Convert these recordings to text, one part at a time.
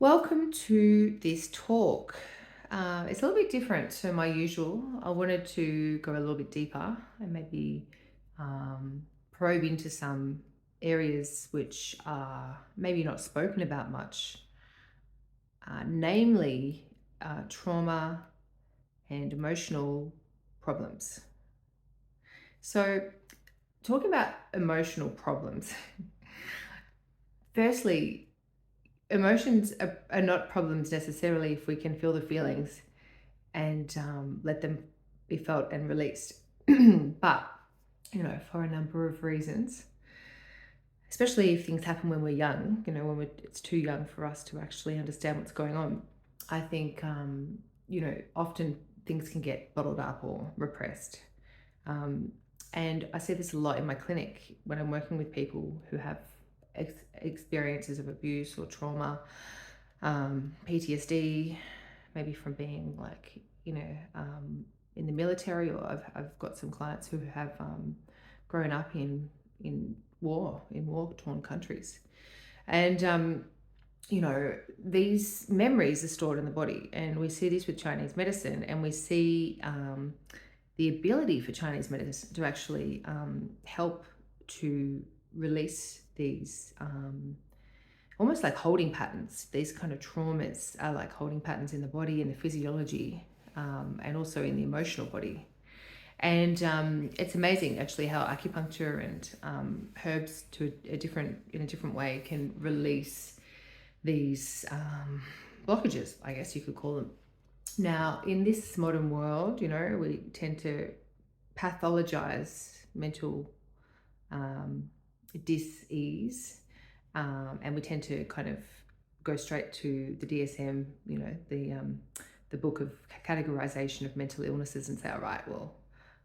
Welcome to this talk. It's a little bit different to my usual. I wanted to go a little bit deeper and maybe probe into some areas which are maybe not spoken about much, namely trauma and emotional problems. So, talking about emotional problems, firstly, emotions are not problems necessarily if we can feel the feelings and let them be felt and released. But, for a number of reasons, especially if things happen when we're young, it's too young for us to actually understand what's going on. I think, often things can get bottled up or repressed. Um, and I see this a lot in my clinic when I'm working with people who have experiences of abuse or trauma, PTSD, maybe from being in the military, or I've got some clients who have grown up in war torn countries, and these memories are stored in the body, and we see this with Chinese medicine, and we see the ability for Chinese medicine to actually help to release these almost like holding patterns. These kind of traumas are like holding patterns in the body and the physiology, and also in the emotional body. And it's amazing actually how acupuncture and herbs in a different way can release these blockages, I guess you could call them. Now, in this modern world, we tend to pathologize mental dis-ease, and we tend to kind of go straight to the DSM, the book of categorization of mental illnesses, and say, all right, well,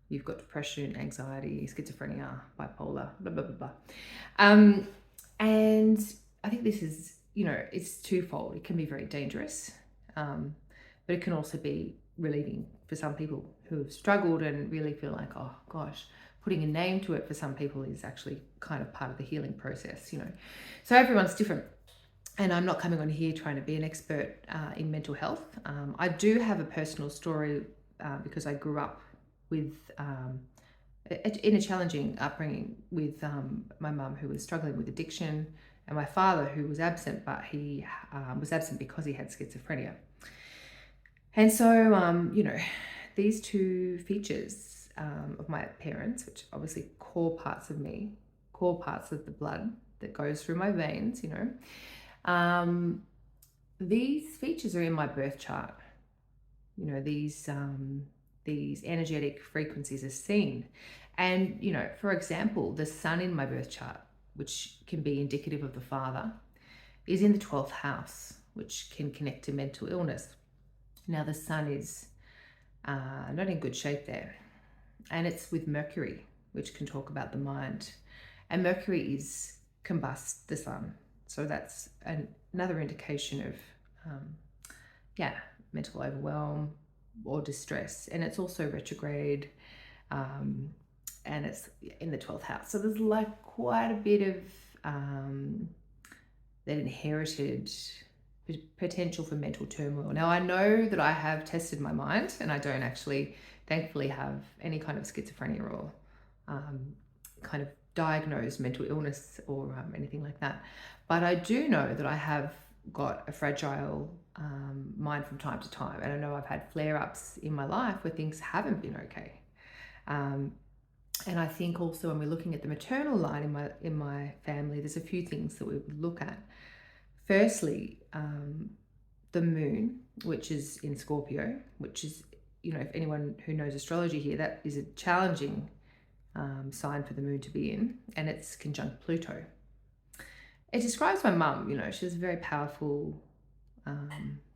you've got depression, anxiety, schizophrenia, bipolar, blah, blah, blah, blah. And I think this is, it's twofold. It can be very dangerous, but it can also be relieving for some people who have struggled and really feel like, oh gosh, putting a name to it for some people is actually kind of part of the healing process, So everyone's different. And I'm not coming on here trying to be an expert in mental health. I do have a personal story because I grew up with in a challenging upbringing with my mum, who was struggling with addiction, and my father, who was absent, but he was absent because he had schizophrenia. And so, these two features of my parents, which obviously core parts of me, core parts of the blood that goes through my veins, these features are in my birth chart. These energetic frequencies are seen. And, for example, the sun in my birth chart, which can be indicative of the father, is in the 12th house, which can connect to mental illness. Now, the sun is not in good shape there. And it's with Mercury, which can talk about the mind. And Mercury is combust the sun. So that's another indication of, mental overwhelm or distress. And it's also retrograde, and it's in the 12th house. So there's like quite a bit of that inherited potential for mental turmoil. Now, I know that I have tested my mind, and I don't actually, thankfully, have any kind of schizophrenia or kind of diagnosed mental illness or anything like that. But I do know that I have got a fragile mind from time to time, and I know I've had flare-ups in my life where things haven't been okay. And I think also when we're looking at the maternal line in my family, there's a few things that we would look at. Firstly, the moon, which is in Scorpio, which is, if anyone who knows astrology here, that is a challenging sign for the moon to be in, and it's conjunct Pluto. It describes my mum, she's a very powerful,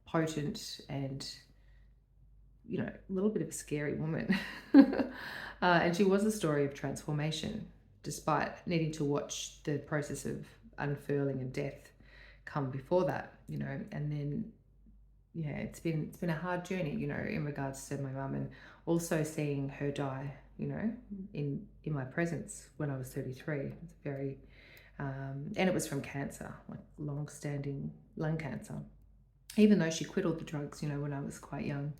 potent, and, a little bit of a scary woman. And she was a story of transformation, despite needing to watch the process of unfurling and death come before that, and then it's been a hard journey, in regards to my mum, and also seeing her die, in my presence when I was 33. It's very and it was from cancer, like long-standing lung cancer. even though she quit all the drugs, when I was quite young.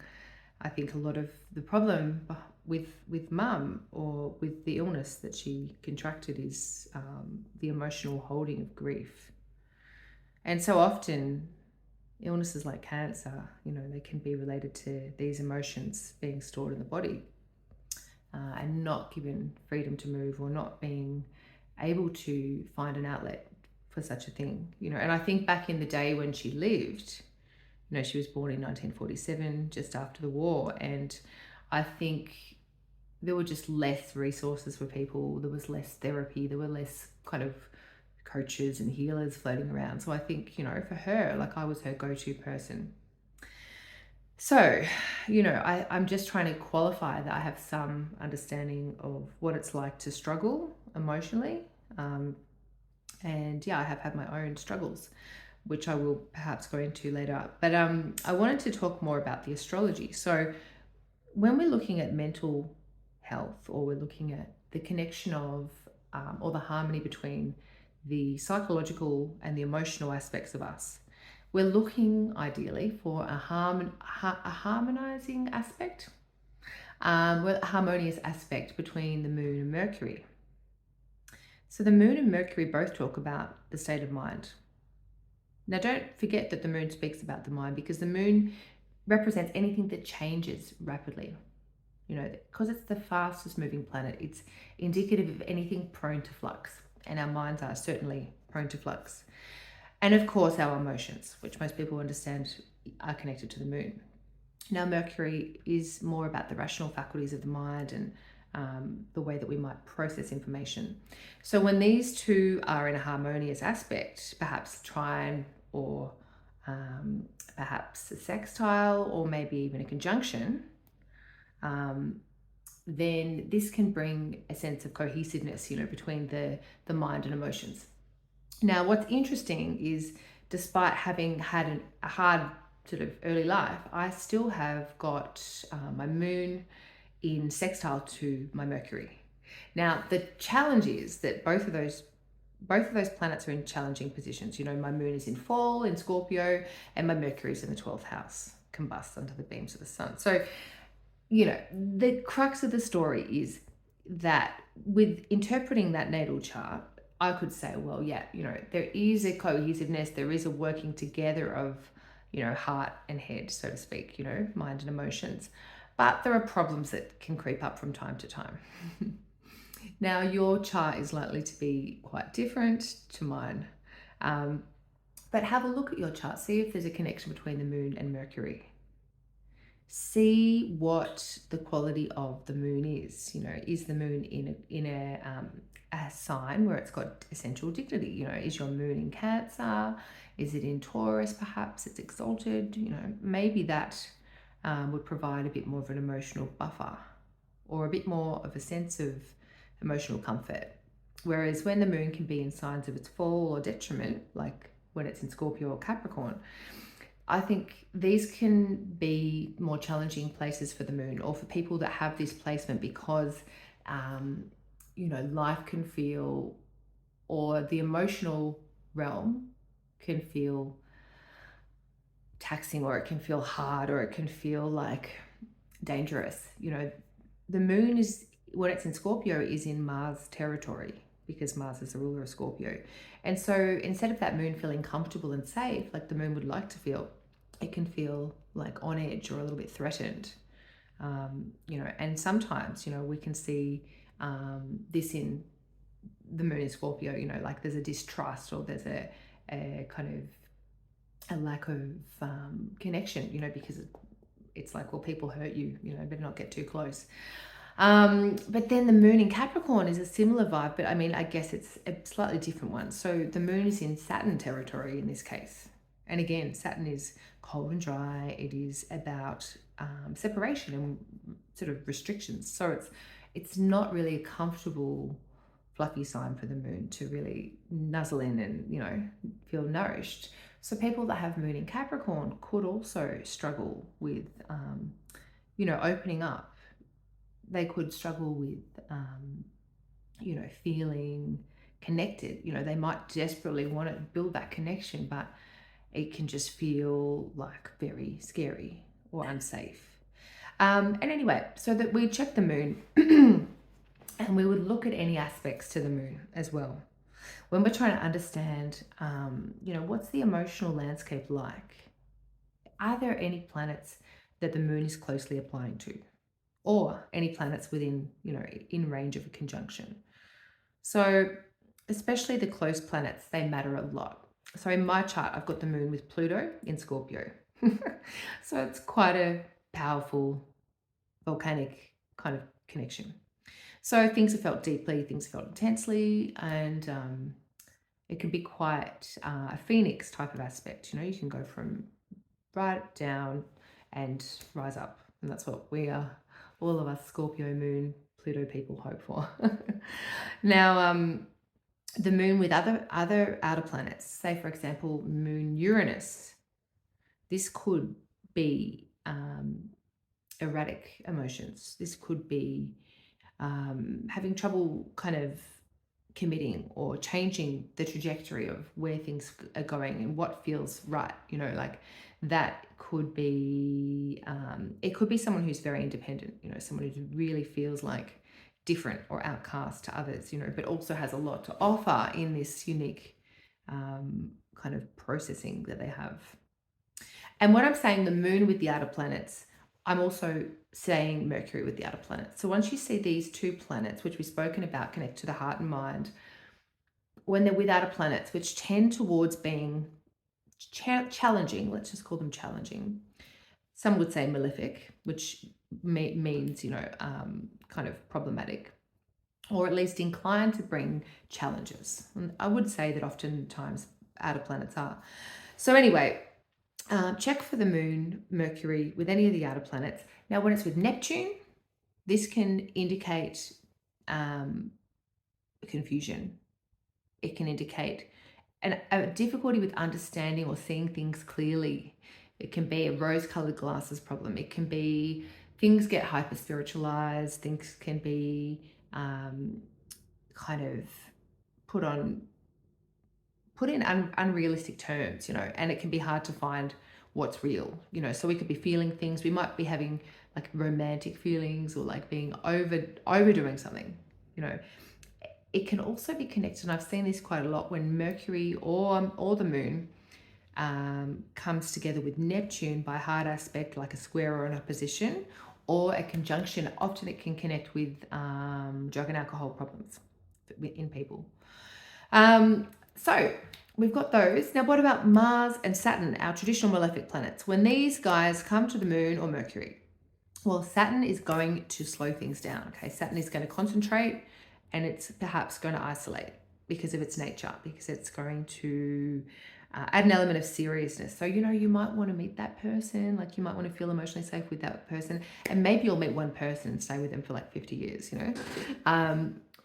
I think a lot of the problem with mum, or with the illness that she contracted, is the emotional holding of grief. And so often, illnesses like cancer, they can be related to these emotions being stored in the body, and not given freedom to move, or not being able to find an outlet for such a thing. And I think back in the day when she lived, she was born in 1947, just after the war, and I think there were just less resources for people. There was less therapy. There were less kind of coaches and healers floating around. So I think, for her, like, I was her go-to person. So, I'm just trying to qualify that I have some understanding of what it's like to struggle emotionally. And yeah, I have had my own struggles, which I will perhaps go into later. But I wanted to talk more about the astrology. So when we're looking at mental health, or we're looking at the connection of, or the harmony between the psychological and the emotional aspects of us, we're looking ideally for a harmonizing aspect, a harmonious aspect between the moon and Mercury. So the moon and Mercury both talk about the state of mind. Now, don't forget that the moon speaks about the mind, because the moon represents anything that changes rapidly. Because it's the fastest moving planet, it's indicative of anything prone to flux. And our minds are certainly prone to flux. And of course, our emotions, which most people understand are connected to the moon. Now, Mercury is more about the rational faculties of the mind, and the way that we might process information. So when these two are in a harmonious aspect, perhaps trine, or perhaps a sextile, or maybe even a conjunction, then this can bring a sense of cohesiveness, between the mind and emotions. Now, what's interesting is, despite having had a hard sort of early life, I still have got my moon in sextile to my Mercury. Now, the challenge is that both of those planets are in challenging positions. My moon is in fall in Scorpio, and my Mercury is in the 12th house, combust under the beams of the sun. So, the crux of the story is that, with interpreting that natal chart, I could say, well, yeah, there is a cohesiveness, there is a working together of, heart and head, so to speak, mind and emotions. But there are problems that can creep up from time to time. Now, your chart is likely to be quite different to mine. But have a look at your chart, see if there's a connection between the moon and Mercury. See what the quality of the moon is. Is the moon in a sign where it's got essential dignity? Is your moon in Cancer? Is it in Taurus? Perhaps it's exalted. Maybe that would provide a bit more of an emotional buffer, or a bit more of a sense of emotional comfort. Whereas when the moon can be in signs of its fall or detriment, like when it's in Scorpio or Capricorn, I think these can be more challenging places for the moon, or for people that have this placement, because life can feel, or the emotional realm can feel taxing, or it can feel hard, or it can feel like dangerous. The moon is, when it's in Scorpio, is in Mars territory, because Mars is the ruler of Scorpio. And so instead of that moon feeling comfortable and safe, like the moon would like to feel, it can feel like on edge, or a little bit threatened. And sometimes, we can see this in the moon in Scorpio, like there's a distrust, or there's a kind of a lack of connection, because it's like, well, people hurt you, better not get too close. But then the moon in Capricorn is a similar vibe, but I guess it's a slightly different one. So the moon is in Saturn territory in this case. And again, Saturn is cold and dry. It is about separation and sort of restrictions. So it's not really a comfortable, fluffy sign for the moon to really nuzzle in and, feel nourished. So people that have moon in Capricorn could also struggle with, opening up. They could struggle with, feeling connected. They might desperately want to build that connection, but it can just feel like very scary or unsafe. And anyway, so that we check the moon and we would look at any aspects to the moon as well. When we're trying to understand, what's the emotional landscape like? Are there any planets that the moon is closely applying to? Or any planets within, in range of a conjunction? So, especially the close planets, they matter a lot. So, in my chart, I've got the moon with Pluto in Scorpio. So, it's quite a powerful volcanic kind of connection. So, things are felt deeply, things are felt intensely, and it can be quite a phoenix type of aspect. You can go from right down and rise up. And that's what we are, all of us Scorpio moon Pluto people hope for. Now, the moon with other outer planets, say for example, moon Uranus, this could be erratic emotions. This could be having trouble kind of committing or changing the trajectory of where things are going and what feels right. Like that could be, it could be someone who's very independent, someone who really feels like different or outcast to others, but also has a lot to offer in this unique kind of processing that they have. And when I'm saying the moon with the outer planets, I'm also saying Mercury with the outer planets. So once you see these two planets, which we've spoken about, connect to the heart and mind, when they're with outer planets, which tend towards being challenging, let's just call them challenging. Some would say malefic, which means, kind of problematic, or at least inclined to bring challenges. And I would say that oftentimes outer planets are. So anyway, check for the moon, Mercury, with any of the outer planets. Now, when it's with Neptune, this can indicate confusion. It can indicate a difficulty with understanding or seeing things clearly. It can be a rose-colored glasses problem. It can be things get hyper-spiritualized. Things can be kind of put in unrealistic terms, and it can be hard to find what's real, so we could be feeling things. We might be having like romantic feelings or like being overdoing something. It can also be connected, and I've seen this quite a lot, when Mercury or the moon comes together with Neptune by hard aspect, like a square or an opposition, or a conjunction. Often it can connect with drug and alcohol problems in people. So we've got those. Now, what about Mars and Saturn, our traditional malefic planets? When these guys come to the moon or Mercury, well, Saturn is going to slow things down. Okay, Saturn is going to concentrate, and it's perhaps going to isolate because of its nature, because it's going to add an element of seriousness. So, you might want to meet that person, like you might want to feel emotionally safe with that person, and maybe you'll meet one person and stay with them for like 50 years,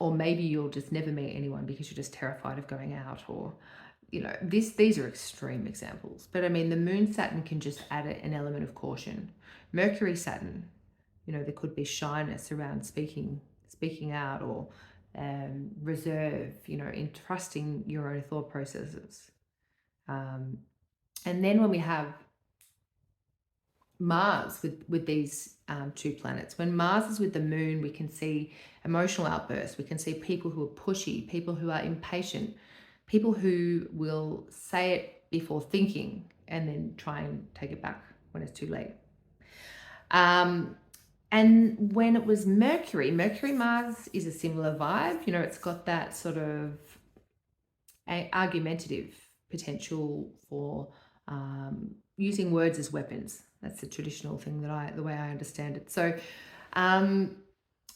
or maybe you'll just never meet anyone because you're just terrified of going out, or, these are extreme examples. But I mean, the moon Saturn can just add an element of caution. Mercury Saturn, there could be shyness around speaking out, or reserve, in trusting your own thought processes. And then when we have Mars with these two planets, when Mars is with the moon, we can see emotional outbursts. We can see people who are pushy, people who are impatient, people who will say it before thinking and then try and take it back when it's too late. And when it was Mercury Mars is a similar vibe. It's got that sort of argumentative potential for using words as weapons. That's the traditional thing the way I understand it. So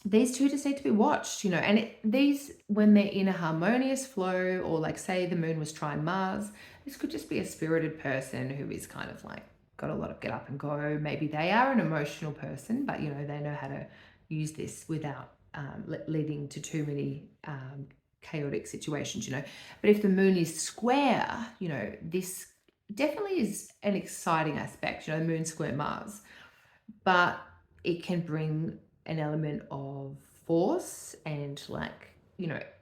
these two just need to be watched, and these, when they're in a harmonious flow, or like say the moon was trine Mars, this could just be a spirited person who is kind of like got a lot of get up and go. Maybe they are an emotional person, but they know how to use this without leading to too many chaotic situations, But if the moon is square, this definitely is an exciting aspect, the moon square Mars, but it can bring an element of force, and like,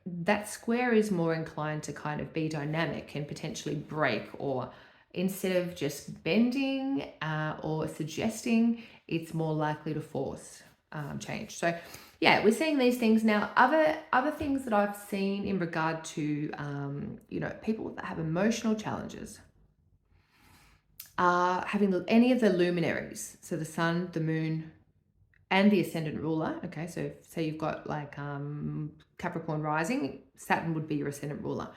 that square is more inclined to kind of be dynamic and potentially break or Instead of just bending or suggesting, it's more likely to force change. So yeah, we're seeing these things now. Other things that I've seen in regard to people that have emotional challenges are having any of the luminaries, so the sun, the moon, and the ascendant ruler. Okay, so say you've got like Capricorn rising, Saturn would be your ascendant ruler.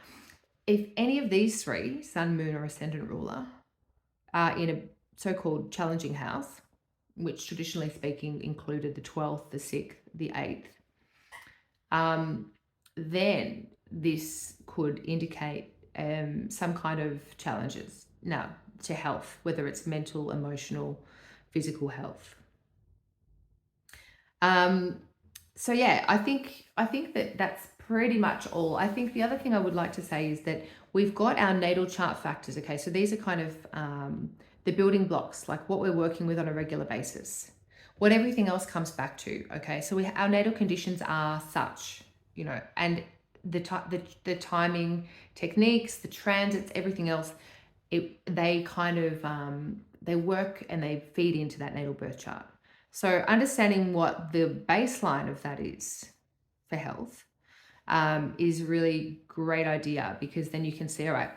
If any of these three, sun, moon, or ascendant ruler, are in a so-called challenging house, which traditionally speaking included the 12th, the 6th, the 8th, then this could indicate some kind of challenges now to health, whether it's mental, emotional, physical health. So yeah, I think that that's pretty much all. I think the other thing I would like to say is that we've got our natal chart factors. Okay, so these are kind of the building blocks, like what we're working with on a regular basis. What everything else comes back to. Okay, so our natal conditions are such, and the timing techniques, the transits, everything else. They kind of they work and they feed into that natal birth chart. So understanding what the baseline of that is for health is really great idea, because then you can see, all right,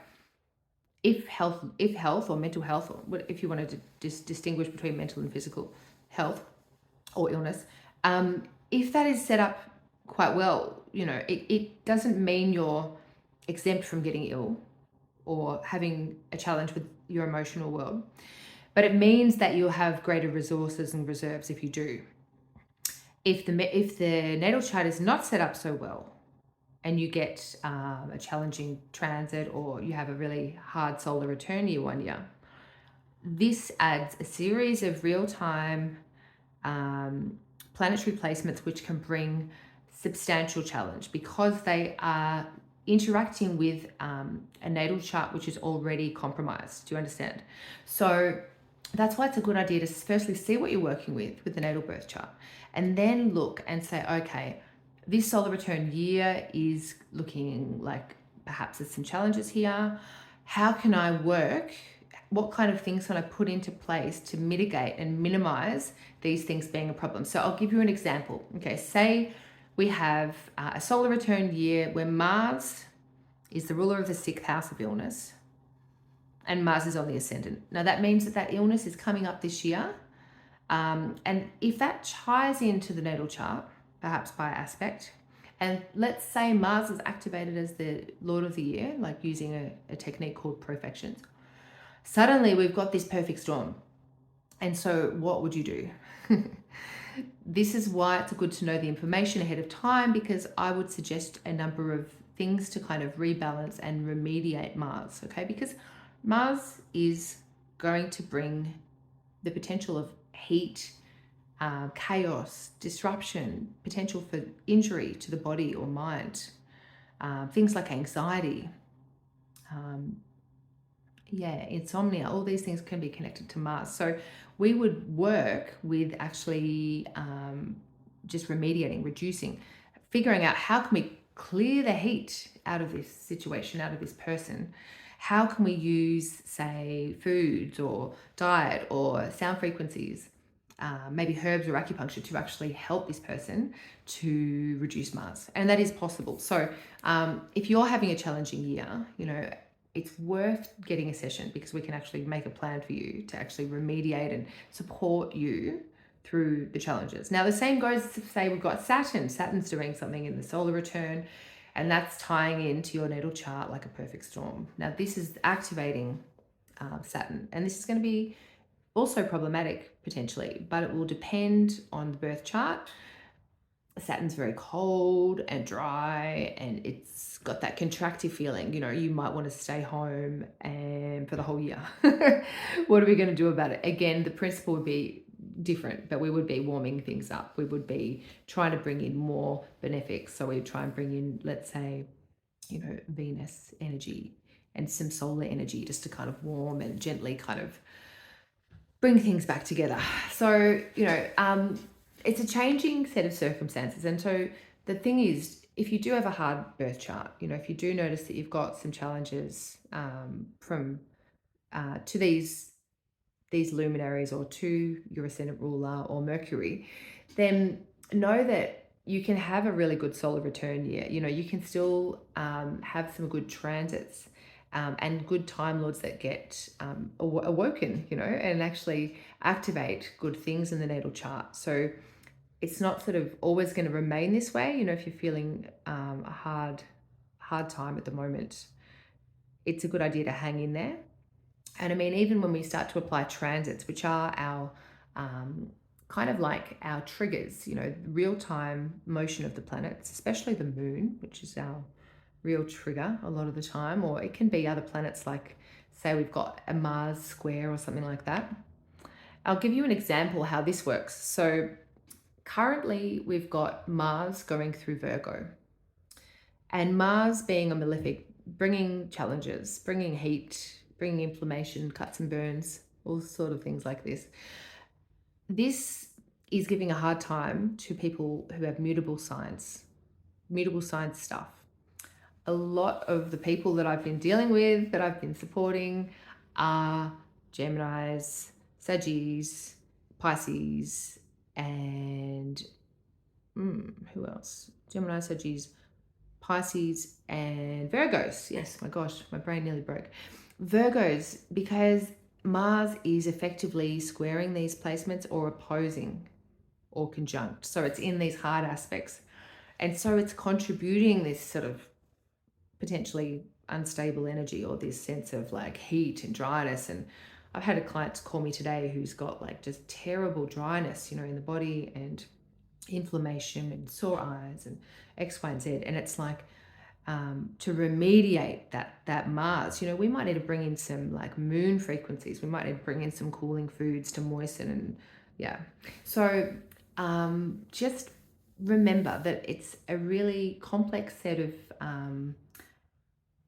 if health or mental health, or if you wanted to distinguish between mental and physical health or illness, if that is set up quite well, it doesn't mean you're exempt from getting ill or having a challenge with your emotional world, but it means that you'll have greater resources and reserves if you do. If the natal chart is not set up so well, and you get a challenging transit, or you have a really hard solar return year 1 year, this adds a series of real-time planetary placements which can bring substantial challenge, because they are interacting with a natal chart which is already compromised. Do you understand? So that's why it's a good idea to firstly see what you're working with the natal birth chart, and then look and say, okay, this solar return year is looking like perhaps there's some challenges here. How can I work? What kind of things can I put into place to mitigate and minimize these things being a problem? So I'll give you an example. Okay, say we have a solar return year where Mars is the ruler of the 6th house of illness, and Mars is on the ascendant. Now that means that illness is coming up this year. And if that ties into the natal chart, perhaps by aspect, and let's say Mars is activated as the Lord of the Year, like using a technique called perfections, suddenly we've got this perfect storm. And so what would you do? This is why it's good to know the information ahead of time, because I would suggest a number of things to kind of rebalance and remediate Mars, okay? Because Mars is going to bring the potential of heat, chaos, disruption, potential for injury to the body or mind, things like anxiety, insomnia. All these things can be connected to Mars. So we would work with actually just remediating, reducing, figuring out how can we clear the heat out of this situation, out of this person. How can we use, say, foods or diet or sound frequencies, maybe herbs or acupuncture, to actually help this person to reduce Mars? And that is possible. So if you're having a challenging year, it's worth getting a session, because we can actually make a plan for you to actually remediate and support you through the challenges. Now, the same goes to say we've got Saturn. Saturn's doing something in the solar return, and that's tying into your natal chart like a perfect storm. Now, this is activating Saturn, and this is going to be also problematic potentially, but it will depend on the birth chart. Saturn's very cold and dry, and it's got that contractive feeling. You might want to stay home and for the whole year. What are we going to do about it? Again, the principle would be different, but we would be warming things up. We would be trying to bring in more benefics. So we'd try and bring in, let's say, Venus energy and some solar energy, just to kind of warm and gently kind of bring things back together. So, it's a changing set of circumstances. And so the thing is, if you do have a hard birth chart, if you do notice that you've got some challenges from to these luminaries or to your ascendant ruler or Mercury, then know that you can have a really good solar return year. You know, you can still have some good transits and good time lords that get awoken, you know, and actually activate good things in the natal chart. So it's not sort of always going to remain this way. You know, if you're feeling a hard time at the moment, it's a good idea to hang in there. And I mean, even when we start to apply transits, which are our kind of like our triggers, you know, real time motion of the planets, especially the moon, which is our real trigger a lot of the time, or it can be other planets like, say, we've got a Mars square or something like that. I'll give you an example how this works. So currently we've got Mars going through Virgo, and Mars being a malefic, bringing challenges, bringing heat, bringing inflammation, cuts and burns, all sort of things like this. This is giving a hard time to people who have mutable signs stuff. A lot of the people that I've been dealing with, that I've been supporting, are Geminis, Saggies, Pisces, and who else? Gemini, Saggies, Pisces, and Virgos. Yes, my gosh, my brain nearly broke. Virgos, because Mars is effectively squaring these placements or opposing or conjunct. So it's in these hard aspects. And so it's contributing this sort of potentially unstable energy or this sense of like heat and dryness. And I've had a client call me today who's got like just terrible dryness, you know, in the body and inflammation and sore eyes and X, Y, and Z. And it's like, to remediate that Mars, you know, we might need to bring in some like moon frequencies. We might need to bring in some cooling foods to moisten and yeah. So just remember that it's a really complex set of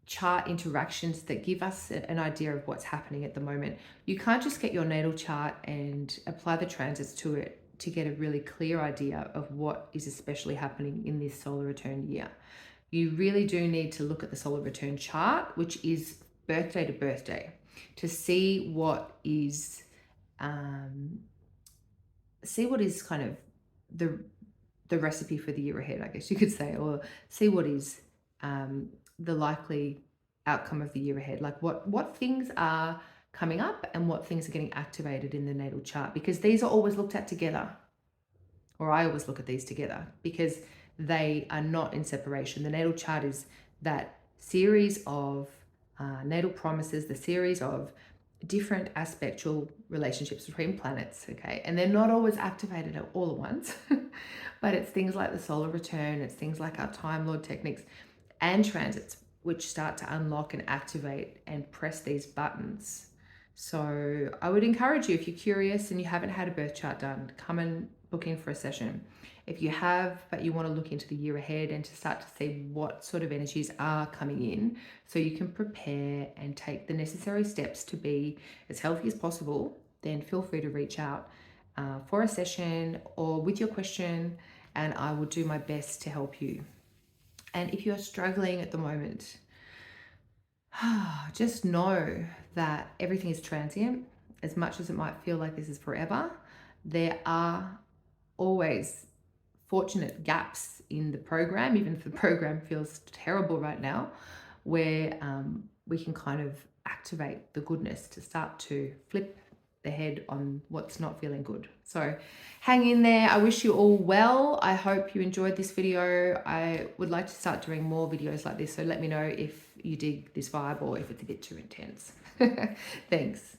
chart interactions that give us an idea of what's happening at the moment. You can't just get your natal chart and apply the transits to it to get a really clear idea of what is especially happening in this solar return year. You really do need to look at the solar return chart, which is birthday to birthday, to see what is kind of the recipe for the year ahead, I guess you could say, or see what is the likely outcome of the year ahead. Like what things are coming up and what things are getting activated in the natal chart, because these are always looked at together, or I always look at these together because they are not in separation. The natal chart is that series of natal promises, the series of different aspectual relationships between planets, okay? And they're not always activated at all at once, but it's things like the solar return, it's things like our Time Lord techniques and transits, which start to unlock and activate and press these buttons. So I would encourage you, if you're curious and you haven't had a birth chart done, come and book in for a session. If you have, but you want to look into the year ahead and to start to see what sort of energies are coming in so you can prepare and take the necessary steps to be as healthy as possible, then feel free to reach out for a session or with your question, and I will do my best to help you. And if you're struggling at the moment, just know that everything is transient. As much as it might feel like this is forever, there are always fortunate gaps in the program, even if the program feels terrible right now, where we can kind of activate the goodness to start to flip the head on what's not feeling good. So hang in there. I wish you all well. I hope you enjoyed this video. I would like to start doing more videos like this, so let me know if you dig this vibe or if it's a bit too intense. Thanks.